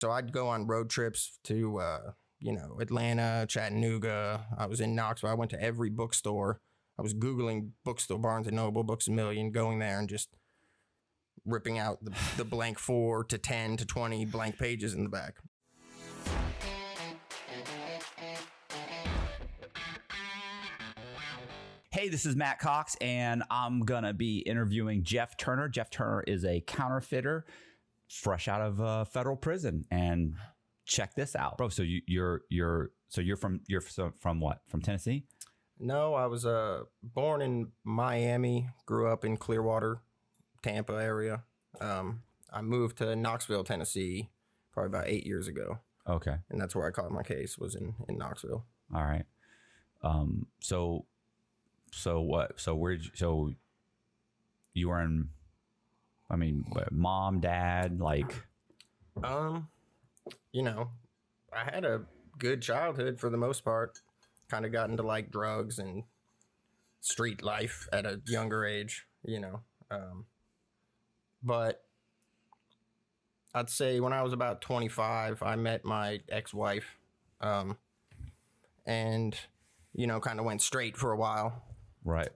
So I'd go on road trips to, Atlanta, Chattanooga. I was in Knoxville. I went to every bookstore. I was Googling bookstore, Barnes & Noble, Books A Million, going there and just ripping out the blank 4 to 10 to 20 blank pages in the back. Hey, this is Matt Cox, and I'm going to be interviewing Jeff Turner. Jeff Turner is a counterfeiter fresh out of federal prison. And check this out. Bro, so you're from what? From Tennessee? No, I was born in Miami, grew up in Clearwater, Tampa area. I moved to Knoxville, Tennessee, probably about 8 years ago. Okay. And that's where I caught my case, was in Knoxville. All right. So what? So you were in, I mean, what, mom, dad, like? I had a good childhood for the most part. Kind of got into like drugs and street life at a younger age, but I'd say when I was about 25, I met my ex-wife, and kind of went straight for a while. Right.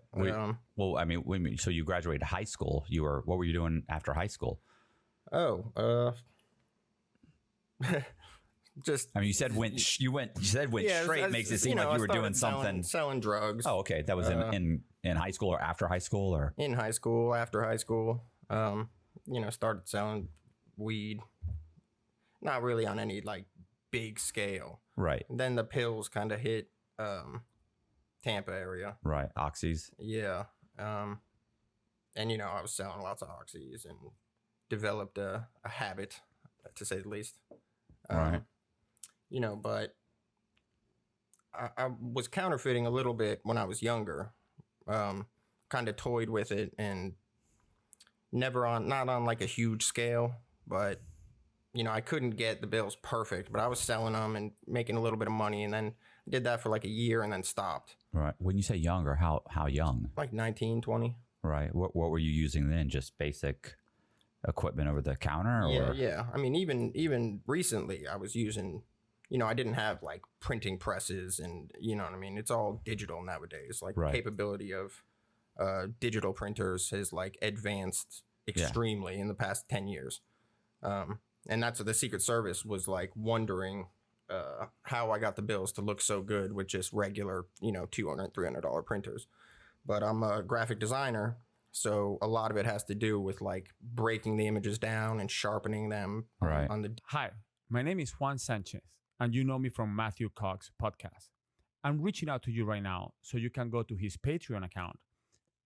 So you graduated high school. What were you doing after high school? Just. I mean, you said went straight makes it seem like you were doing something. Selling drugs. Oh, okay. That was in high school or after high school, or in high school, after high school. Started selling weed. Not really on any like big scale. Right. And then the pills kind of hit Tampa area. Right. Oxys. Yeah. I was selling lots of oxys and developed a habit, to say the least. Right. But I was counterfeiting a little bit when I was younger. Kind of toyed with it and not on like a huge scale, but I couldn't get the bills perfect, but I was selling them and making a little bit of money, and then did that for like a year and then stopped. Right. When you say younger, how young? Like 19, 20. Right. What were you using then? Just basic equipment over the counter? Or? Yeah. I mean, even recently I was using, I didn't have like printing presses and, you know what I mean? It's all digital nowadays. Like the capability of digital printers has like advanced extremely in the past 10 years. And that's what the Secret Service was like wondering how I got the bills to look so good with just regular, $200, $300 printers. But I'm a graphic designer, so a lot of it has to do with like breaking the images down and sharpening them. Right. Hi, my name is Juan Sanchez, and you know me from Matthew Cox podcast. I'm reaching out to you right now so you can go to his Patreon account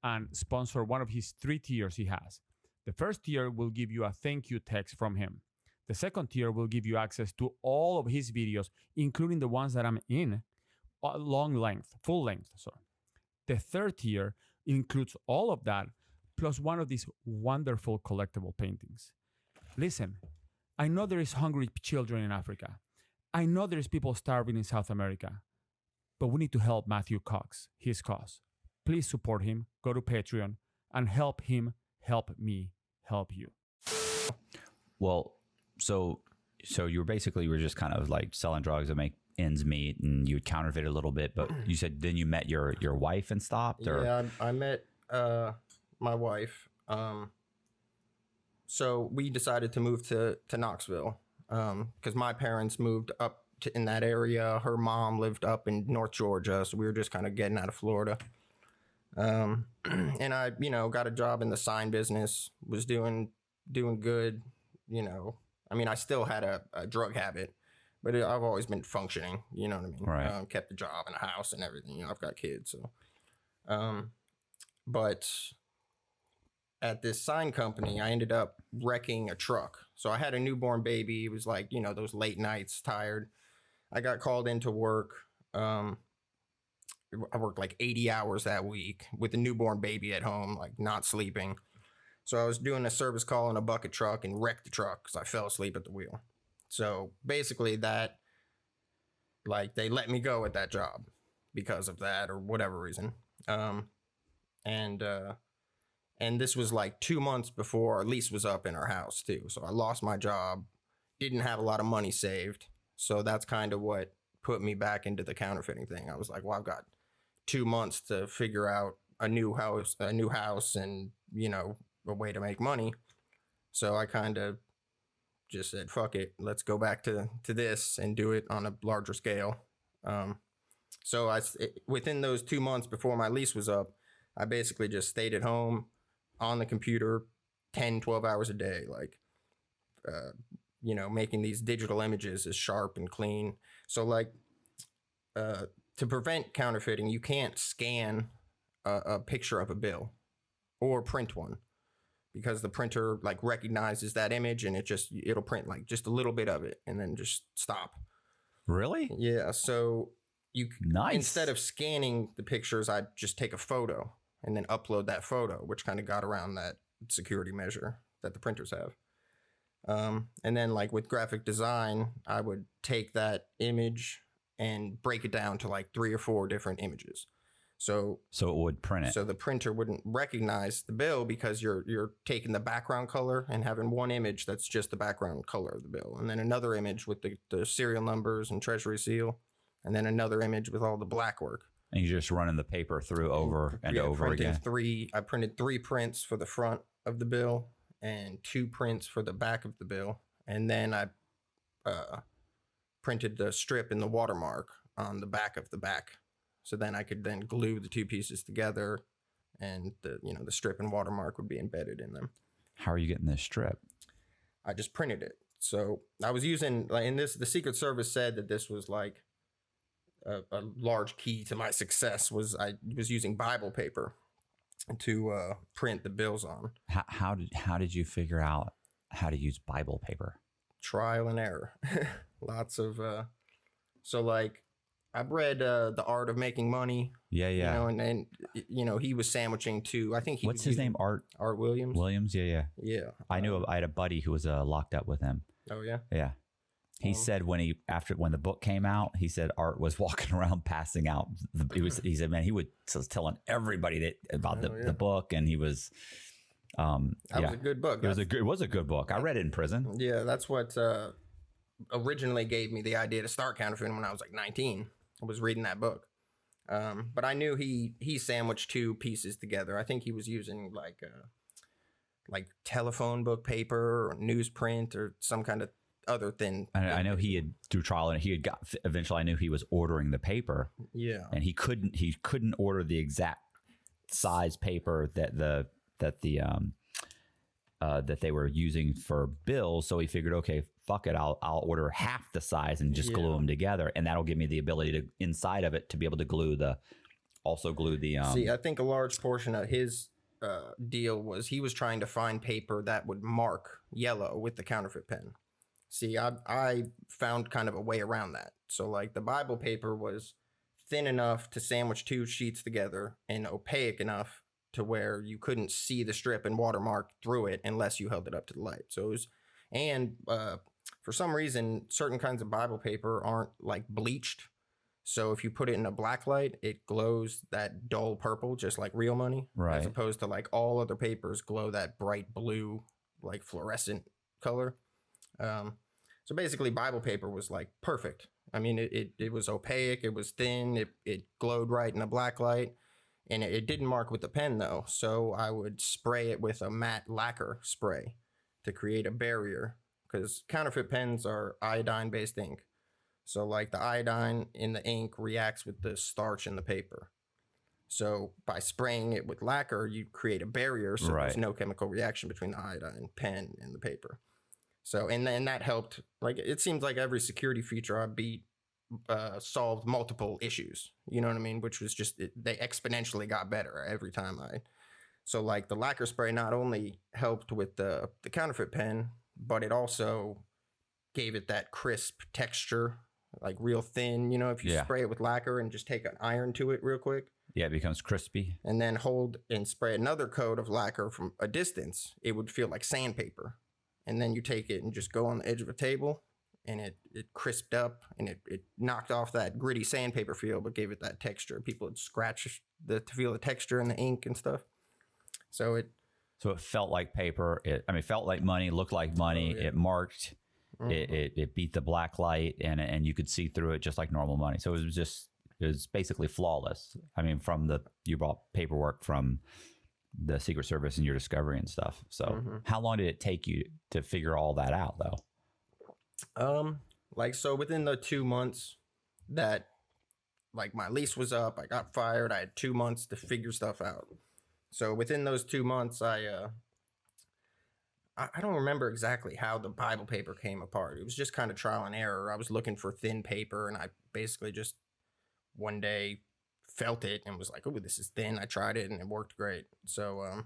and sponsor one of his 3 tiers he has. The first tier will give you a thank you text from him. The second tier will give you access to all of his videos, including the ones that I'm in, full length. The third tier includes all of that, plus one of these wonderful collectible paintings. Listen, I know there is hungry children in Africa. I know there is people starving in South America. But we need to help Matthew Cox, his cause. Please support him, go to Patreon, and help him help me help you. Well, so you were just kind of like selling drugs to make ends meet, and you would counterfeit a little bit, but you said then you met your wife and stopped? Or? Yeah, I met my wife. So we decided to move to Knoxville because my parents moved up in that area. Her mom lived up in North Georgia, so we were just kind of getting out of Florida. And I, got a job in the sign business, was doing good, I mean, I still had a drug habit, but I've always been functioning, you know what I mean? Right. Kept a job and a house and everything, I've got kids, so. But at this sign company, I ended up wrecking a truck. So I had a newborn baby. It was like, those late nights, tired. I got called into work. I worked like 80 hours that week with a newborn baby at home, like not sleeping. So I was doing a service call in a bucket truck and wrecked the truck because I fell asleep at the wheel. So basically that, like, they let me go at that job because of that or whatever reason. And this was like 2 months before our lease was up in our house too. So I lost my job, didn't have a lot of money saved. So that's kind of what put me back into the counterfeiting thing. I was like, well, I've got 2 months to figure out a new house and, you know, a way to make money. So I kind of just said, fuck it, let's go back to this and do it on a larger scale. So within those 2 months before my lease was up, I basically just stayed at home on the computer 10, 12 hours a day, like, you know, making these digital images as sharp and clean. So like, to prevent counterfeiting, you can't scan a picture of a bill or print one, because the printer like recognizes that image and it'll print like just a little bit of it and then just stop. Really? Yeah. So instead of scanning the pictures, I'd just take a photo and then upload that photo, which kind of got around that security measure that the printers have. And then like with graphic design, I would take that image and break it down to like 3 or 4 different images. So it would print it. So the printer wouldn't recognize the bill because you're taking the background color and having one image that's just the background color of the bill, and then another image with the serial numbers and treasury seal, and then another image with all the black work. And you're just running the paper through over and over again. I printed 3 prints for the front of the bill and 2 prints for the back of the bill, and then I printed the strip and the watermark on the back of the back. So then I could then glue the 2 pieces together, and the strip and watermark would be embedded in them. How are you getting this strip? I just printed it. So I was using, like, in this, the Secret Service said that this was like a large key to my success was I was using Bible paper to print the bills on. How did you figure out how to use Bible paper? Trial and error. Lots of so like I've read The Art of Making Money. Yeah. You know, and you know, he was sandwiching too. I think what's his name? Art Williams. Williams. Yeah. I knew I had a buddy who was locked up with him. Oh yeah. Yeah. He said when the book came out, he said Art was walking around passing out. He said, man, he was telling everybody about the book, and he was. That was a good book. It was a good book. I read it in prison. Yeah, that's what originally gave me the idea to start counterfeiting when I was like 19. I was reading that book, but I knew he sandwiched 2 pieces together. I think he was using like telephone book paper or newsprint or some kind of other thin. I know he had, through trial, and eventually I knew he was ordering the paper. Yeah. And he couldn't order the exact size paper that they were using for bills. So he figured, okay, fuck it, I'll order half the size and just glue them together, and that'll give me the ability to, inside of it, to be able to glue the. See, I think a large portion of his deal was he was trying to find paper that would mark yellow with the counterfeit pen. See, I found kind of a way around that. So like the Bible paper was thin enough to sandwich 2 sheets together and opaque enough to where you couldn't see the strip and watermark through it unless you held it up to the light. So it was, and for some reason, certain kinds of Bible paper aren't like bleached. So if you put it in a black light, it glows that dull purple, just like real money. Right. As opposed to like all other papers glow that bright blue, like fluorescent color. So basically Bible paper was like perfect. I mean, it was opaque, it was thin, it glowed right in a black light, and it didn't mark with the pen though. So I would spray it with a matte lacquer spray to create a barrier, because counterfeit pens are iodine-based ink. So like the iodine in the ink reacts with the starch in the paper. So by spraying it with lacquer, you create a barrier so there's no chemical reaction between the iodine pen and the paper. So, and that helped. Like, it seems like every security feature I beat solved multiple issues. You know what I mean? Which was just, they exponentially got better every time so like the lacquer spray not only helped with the counterfeit pen, but it also gave it that crisp texture, like real thin, you know, if you spray it with lacquer and just take an iron to it real quick. Yeah, it becomes crispy. And then hold and spray another coat of lacquer from a distance, it would feel like sandpaper. And then you take it and just go on the edge of a table, and it crisped up, and it knocked off that gritty sandpaper feel, but gave it that texture. People would scratch to feel the texture in the ink and stuff. So it felt like paper. It felt like money, looked like money. Oh, yeah. It marked. it beat the black light, and you could see through it just like normal money. So it was basically flawless. I mean, you brought paperwork from the Secret Service and your discovery and stuff. So how long did it take you to figure all that out, though? So within the 2 months that like my lease was up, I got fired. I had 2 months to figure stuff out. So within those 2 months, I don't remember exactly how the Bible paper came apart. It was just kind of trial and error. I was looking for thin paper, and I basically just one day felt it and was like, oh, this is thin. I tried it and it worked great. So,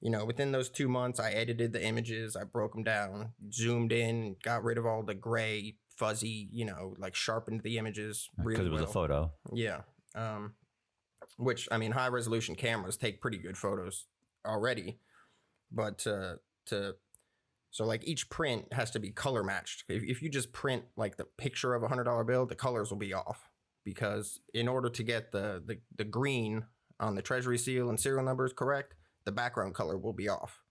within those 2 months, I edited the images. I broke them down, zoomed in, got rid of all the gray, fuzzy, like sharpened the images really because it was a photo. Yeah. Which, I mean, high resolution cameras take pretty good photos already. But so like each print has to be color matched. If you just print like the picture of $100 bill, the colors will be off, because in order to get the green on the treasury seal and serial numbers correct, the background color will be off,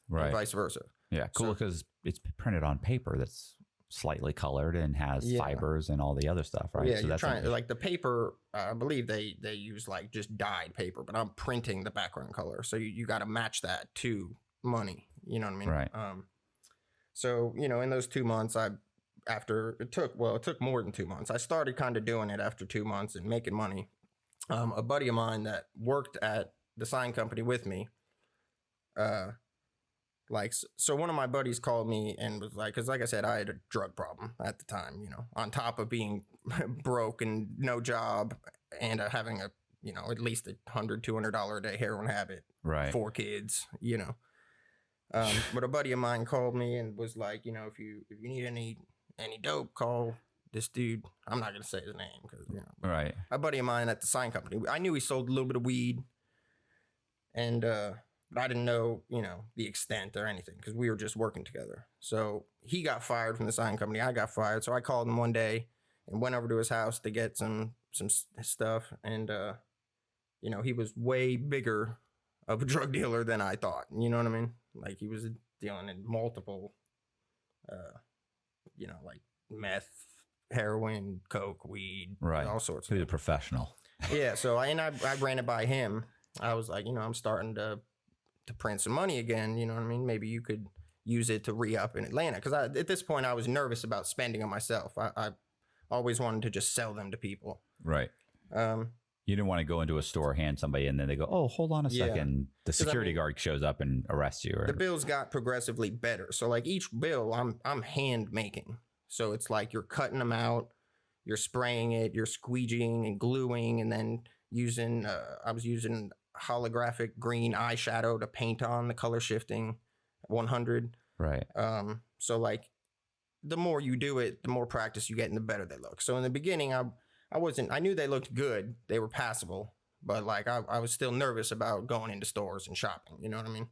right? And vice versa. Yeah, cool, because it's printed on paper that's slightly colored and has fibers and all the other stuff, right? Yeah, so you're trying like the paper. I believe they use like just dyed paper, but I'm printing the background color, so you got to match that to money. You know what I mean? Right. So in those 2 months, it took more than 2 months. I started kind of doing it after 2 months and making money. A buddy of mine that worked at the sign company with me, so one of my buddies called me and was like, because like I said, I had a drug problem at the time, on top of being broke and no job and having at least $100, $200 a day heroin habit, right? 4 kids, but a buddy of mine called me and was like, if you need any dope, call this dude. I'm not gonna say his name because right. A buddy of mine at the sign company. I knew he sold a little bit of weed, and but I didn't know the extent or anything because we were just working together. So he got fired from the sign company. I got fired. So I called him one day and went over to his house to get some stuff, and he was way bigger of a drug dealer than I thought. You know what I mean? Like he was dealing in multiple, like meth, heroin, coke, weed, right? All sorts. He was a professional. Yeah. So I ran it by him. I was like, I'm starting to print some money again. You know what I mean? Maybe you could use it to re-up in Atlanta. Because at this point, I was nervous about spending them myself. I always wanted to just sell them to people. Right. You didn't want to go into a store, hand somebody, and then they go, oh, hold on a second. The security guard shows up and arrests you. The bills got progressively better. So like each bill, I'm hand making. So it's like you're cutting them out, you're spraying it, you're squeegeeing and gluing, and then I was using holographic green eyeshadow to paint on the color shifting 100. Right. So like the more you do it, the more practice you get and the better they look. So in the beginning, I knew they looked good. They were passable, but like I was still nervous about going into stores and shopping. You know what I mean?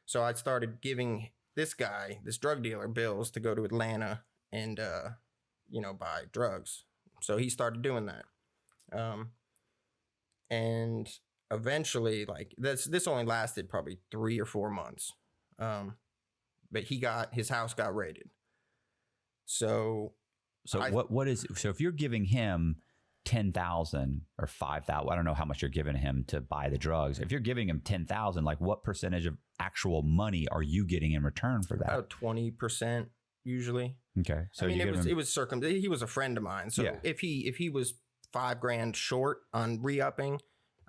So I started giving this drug dealer, bills to go to Atlanta and, buy drugs. So he started doing that. And eventually, like this only lasted probably 3 or 4 months. But his house got raided. So if you're giving him 10,000 or 5,000, I don't know how much you're giving him to buy the drugs. If you're giving him 10,000, like what percentage of actual money are you getting in return for that? About 20% usually. Okay. So he was a friend of mine. So if he was $5,000 short on re-upping,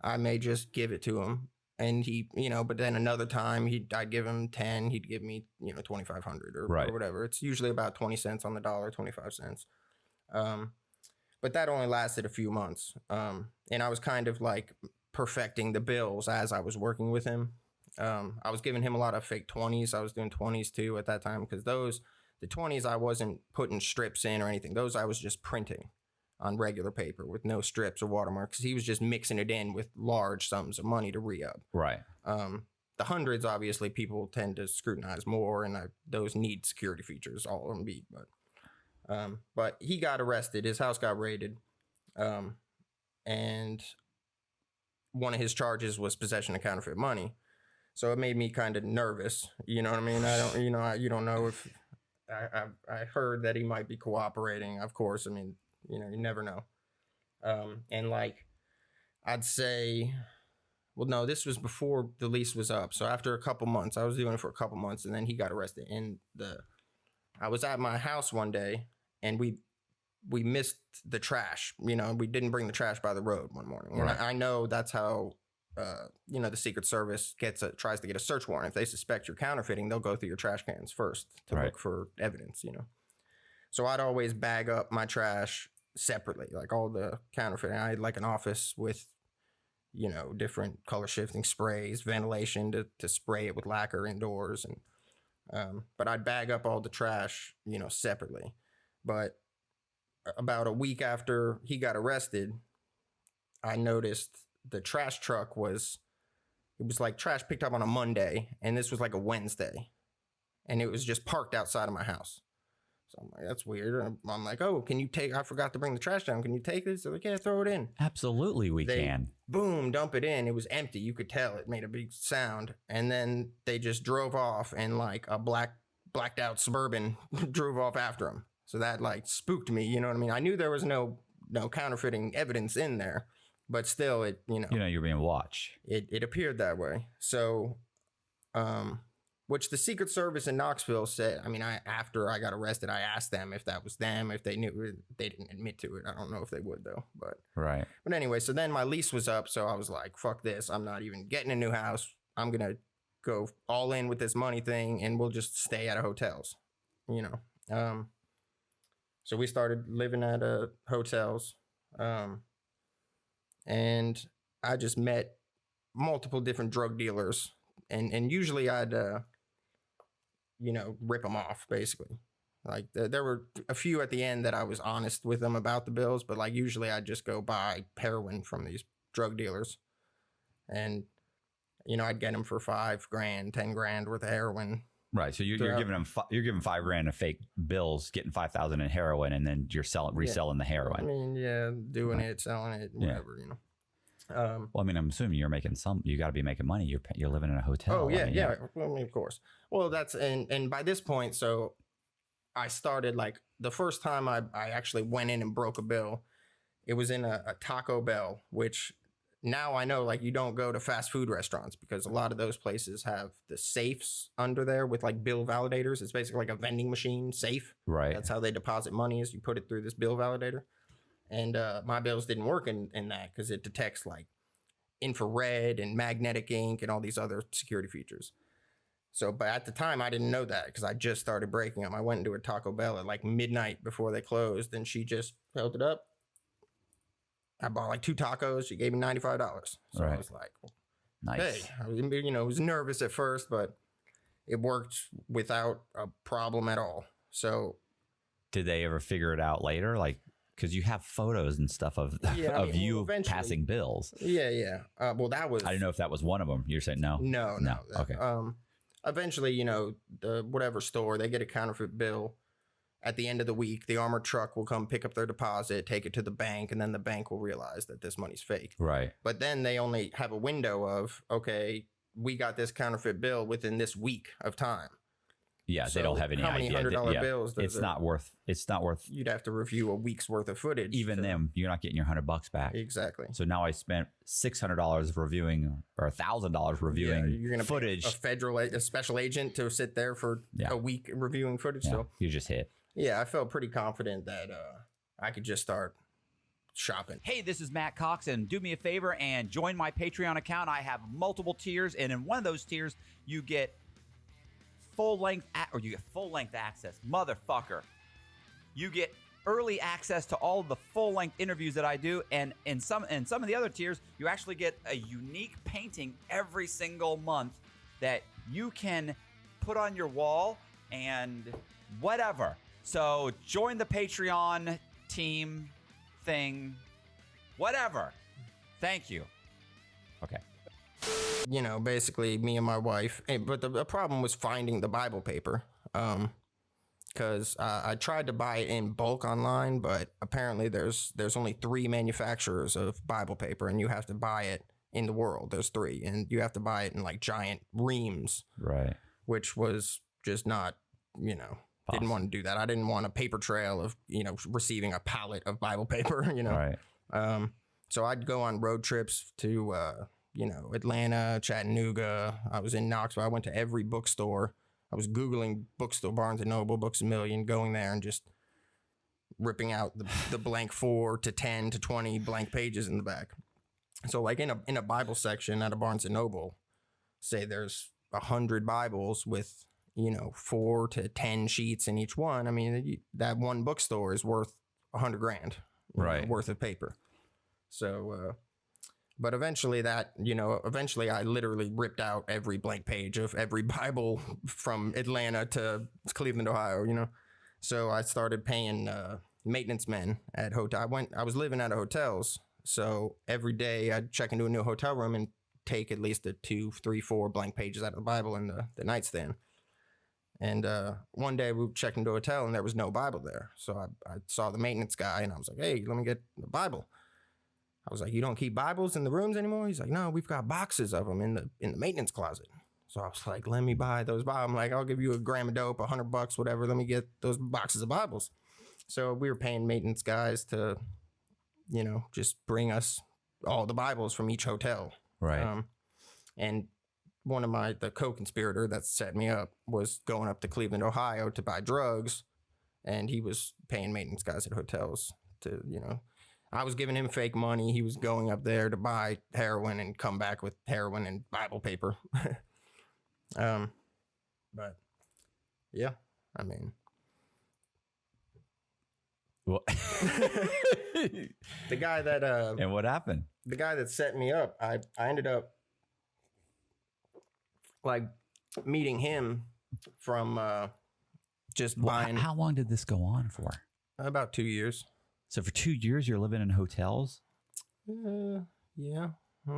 I may just give it to him. And he, but then another time I'd give him 10, he'd give me, 2,500 or whatever. It's usually about 20 cents on the dollar, 25 cents. But that only lasted a few months. And I was kind of like perfecting the bills as I was working with him. I was giving him a lot of fake 20s. I was doing 20s too at that time because the 20s I wasn't putting strips in or anything. Those I was just printing on regular paper with no strips or watermarks. He was just mixing it in with large sums of money to re-up. Right. The hundreds, obviously, people tend to scrutinize more, and those need security features, all of them beat. But he got arrested. His house got raided, and one of his charges was possession of counterfeit money. So it made me kind of nervous. You know what I mean? I don't, you don't know if I heard that he might be cooperating. Of course, I mean, you know, you never know. And like, I'd say, well, no, this was before the lease was up. So after a couple months, I was doing it for a couple months, and then he got arrested. And I was at my house one day, and we missed the trash. You know, we didn't bring the trash by the road one morning. Right. And I know that's how, you know, the Secret Service tries to get a search warrant. If they suspect you're counterfeiting, they'll go through your trash cans first to look for evidence, you know. So I'd always bag up my trash separately, like all the counterfeiting. I had like an office with, you know, different color shifting sprays, ventilation to spray it with lacquer indoors. And but I'd bag up all the trash, you know, separately. But about a week after he got arrested, I noticed the trash truck it was like trash picked up on a Monday, and this was like a Wednesday, and it was just parked outside of my house. So I'm like, that's weird. I'm like, oh, I forgot to bring the trash down. Can you take this? They're like, yeah, throw it in. Absolutely, we can. Boom, dump it in. It was empty. You could tell it made a big sound. And then they just drove off, and like a blacked out Suburban drove off after them. So that like spooked me. You know what I mean? I knew there was no counterfeiting evidence in there, but still it, you know, you're being watched. It appeared that way. So, which the Secret Service in Knoxville said, I mean, after I got arrested, I asked them if that was them, if they knew. They didn't admit to it. I don't know if they would though, but anyway, so then my lease was up. So I was like, fuck this. I'm not even getting a new house. I'm going to go all in with this money thing, and we'll just stay at hotels, you know? So we started living at hotels, and I just met multiple different drug dealers, and usually I'd, you know, rip them off basically. Like there were a few at the end that I was honest with them about the bills, but like usually I'd just go buy heroin from these drug dealers, and you know, I'd get them for $5,000, $10,000 worth of heroin. Right. So you're giving them you're giving $5,000 of fake bills, getting 5,000 in heroin, and then you're reselling the heroin. I mean, yeah, doing it, selling it, whatever, you know. Well, I mean, I'm assuming you're making you got to be making money. You're living in a hotel. Oh yeah, yeah. Well, I mean, of course. Well, that's and by this point, so I started like the first time I actually went in and broke a bill. It was in a Taco Bell, which now I know like you don't go to fast food restaurants because a lot of those places have the safes under there with like bill validators. It's basically like a vending machine safe. Right. That's how they deposit money, is you put it through this bill validator. And my bills didn't work in that because it detects like infrared and magnetic ink and all these other security features. So, but at the time I didn't know that because I just started breaking them. I went into a Taco Bell at like midnight before they closed, and she just held it up. I bought like 2 tacos. She gave me $95. So I was like, well, nice. Hey, you know, I was nervous at first, but it worked without a problem at all. So did they ever figure it out later? Like, because you have photos and stuff of you passing bills. Yeah, yeah. Well, that was... I didn't know if that was one of them. You're saying no? No. Okay. Eventually, you know, the whatever store, they get a counterfeit bill. At the end of the week, the armored truck will come pick up their deposit, take it to the bank, and then the bank will realize that this money's fake. Right. But then they only have a window of, okay, we got this counterfeit bill within this week of time. Yeah, so they don't have any idea. How many $100 bills? It's not worth. You'd have to review a week's worth of footage. Even then, you're not getting your $100 back. Exactly. So now I spent $600 reviewing or $1,000 reviewing you're gonna footage. Pay a special agent to sit there for a week reviewing footage. Yeah, so you just hit. Yeah, I felt pretty confident that I could just start shopping. Hey, this is Matt Cox, and do me a favor and join my Patreon account. I have multiple tiers, and in one of those tiers, you get full-length access. Motherfucker. You get early access to all of the full-length interviews that I do, and in some of the other tiers, you actually get a unique painting every single month that you can put on your wall and whatever. So join the Patreon team thing, whatever. Thank you. Okay. You know, basically me and my wife, but the problem was finding the Bible paper. Because I tried to buy it in bulk online, but apparently there's only 3 manufacturers of Bible paper, and you have to buy it in the world. There's 3, and you have to buy it in like giant reams. Right. Which was just not, you know, didn't want to do that. I didn't want a paper trail of, receiving a pallet of Bible paper, Right. So I'd go on road trips to, Atlanta, Chattanooga. I was in Knoxville. I went to every bookstore. I was Googling bookstore, Barnes & Noble, Books A Million, going there and just ripping out the blank 4 to 10 to 20 blank pages in the back. So like in a Bible section at a Barnes & Noble, say there's 100 Bibles with, 4 to 10 sheets in each one. I mean, that one bookstore is worth $100,000 Right. worth of paper. So, but eventually I literally ripped out every blank page of every Bible from Atlanta to Cleveland, Ohio, So I started paying maintenance men at hotel. I was living at hotels. So every day I'd check into a new hotel room and take at least 2, 3, 4 blank pages out of the Bible in the nightstand. And one day we checked into a hotel and there was no Bible there. So I saw the maintenance guy and I was like, hey, let me get the Bible. I was like, you don't keep Bibles in the rooms anymore? He's like, no, we've got boxes of them in the maintenance closet. So I was like, let me buy those Bibles. I'm like, I'll give you a gram of dope, $100, whatever. Let me get those boxes of Bibles. So we were paying maintenance guys to, just bring us all the Bibles from each hotel. Right. And one of the co-conspirator that set me up was going up to Cleveland, Ohio to buy drugs. And he was paying maintenance guys at hotels to, I was giving him fake money. He was going up there to buy heroin and come back with heroin and Bible paper. But yeah, I mean, Well, the guy that, and what happened? the guy that set me up, I ended up like meeting him from just buying How long did this go on for? about 2 years. So for 2 years, you're living in hotels? Yeah,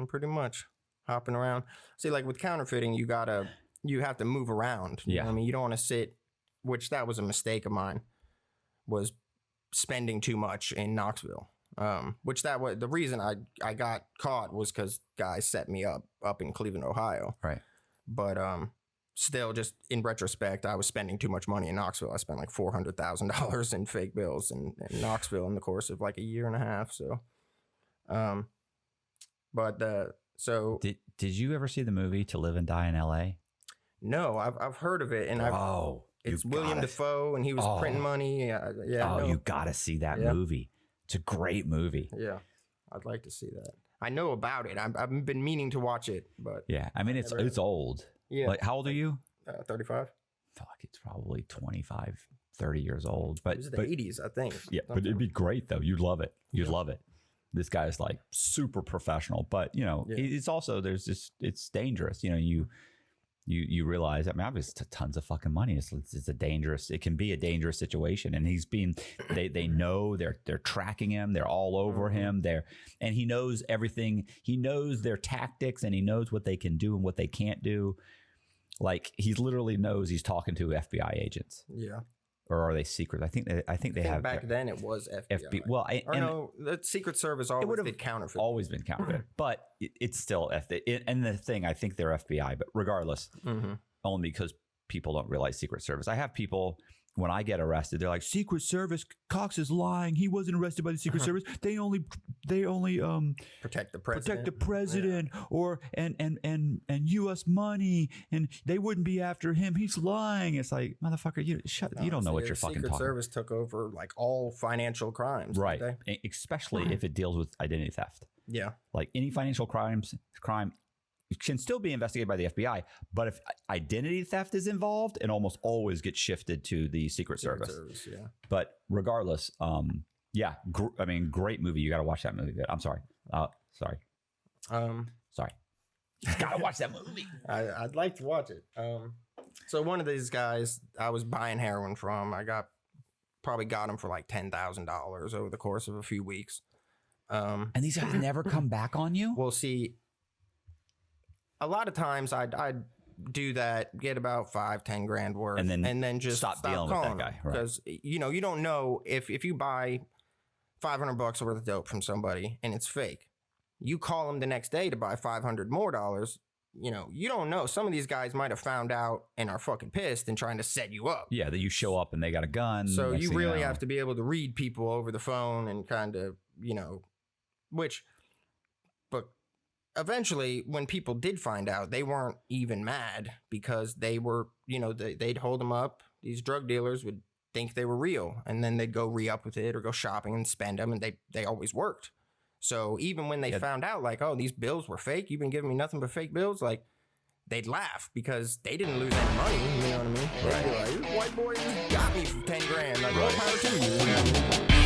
pretty much hopping around. See, like with counterfeiting, you have to move around. You know what I mean, you don't want to sit, which that was a mistake of mine, was spending too much in Knoxville. Which that was the reason I got caught was because guys set me up in Cleveland, Ohio. Right. But still, just in retrospect, I was spending too much money in Knoxville. I spent like $400,000 in fake bills in Knoxville in the course of like a year and a half. So, Did you ever see the movie To Live and Die in L.A.? No, I've heard of it, and it's William Dafoe, and he was printing money. Yeah. You gotta see that movie. It's a great movie. Yeah, I'd like to see that. I know about it. I've been meaning to watch it, but yeah, I mean it's old. Yeah. Like, how old are you? 35. Fuck, it's probably 25, 30 years old. But it was the 80s, I think. Yeah, but it'd be great though. You'd love it. You'd love it. This guy is like super professional, but it's also it's dangerous. You realize, I mean, obviously tons of fucking money. It can be a dangerous situation. And they know they're tracking him. They're all over him. And he knows everything. He knows their tactics and he knows what they can do and what they can't do. Like he literally knows he's talking to FBI agents. Yeah. Or are they secret? I think they have. Back then it was FBI. Well, no, the Secret Service always did counterfeit. Always been counterfeit, but it's still and the thing, I think they're FBI, but regardless, only because people don't realize Secret Service. I have people, when I get arrested, they're like, Secret Service, Cox is lying. He wasn't arrested by the Secret Service. They only protect the president, or and U.S. money, and they wouldn't be after him. He's lying. It's like, motherfucker, you don't know what you're fucking talking about. Secret Service took over like all financial crimes, right? Especially if it deals with identity theft. Yeah, like any financial crime can still be investigated by the FBI, but if identity theft is involved, it almost always gets shifted to the Secret Service. Yeah. But regardless, I mean, great movie. You got to watch that movie. I'm sorry. Sorry. You got to watch that movie. I'd like to watch it. So one of these guys I was buying heroin from, I probably got him for like $10,000 over the course of a few weeks. And these guys never come back on you? Well, see, a lot of times I'd do that, get about $5-10 grand worth, and then just stop dealing with that guy, because you don't know if you buy $500 worth of dope from somebody and it's fake. You call them the next day to buy $500 more, you know, you don't know. Some of these guys might have found out and are fucking pissed and trying to set you up. Yeah, that you show up and they got a gun. So you really have to be able to read people over the phone and kind of, you know, but eventually when people did find out, they weren't even mad because they were, you know, they'd hold them up. These drug dealers would think they were real, and then they'd go re-up with it or go shopping and spend them, and they always worked. So even when they found out, like, oh, these bills were fake, you've been giving me nothing but fake bills, like, they'd laugh because they didn't lose any money, you know what I mean? They'd be like, this white boy just got me for 10 grand, like, what power to you, you know what I mean?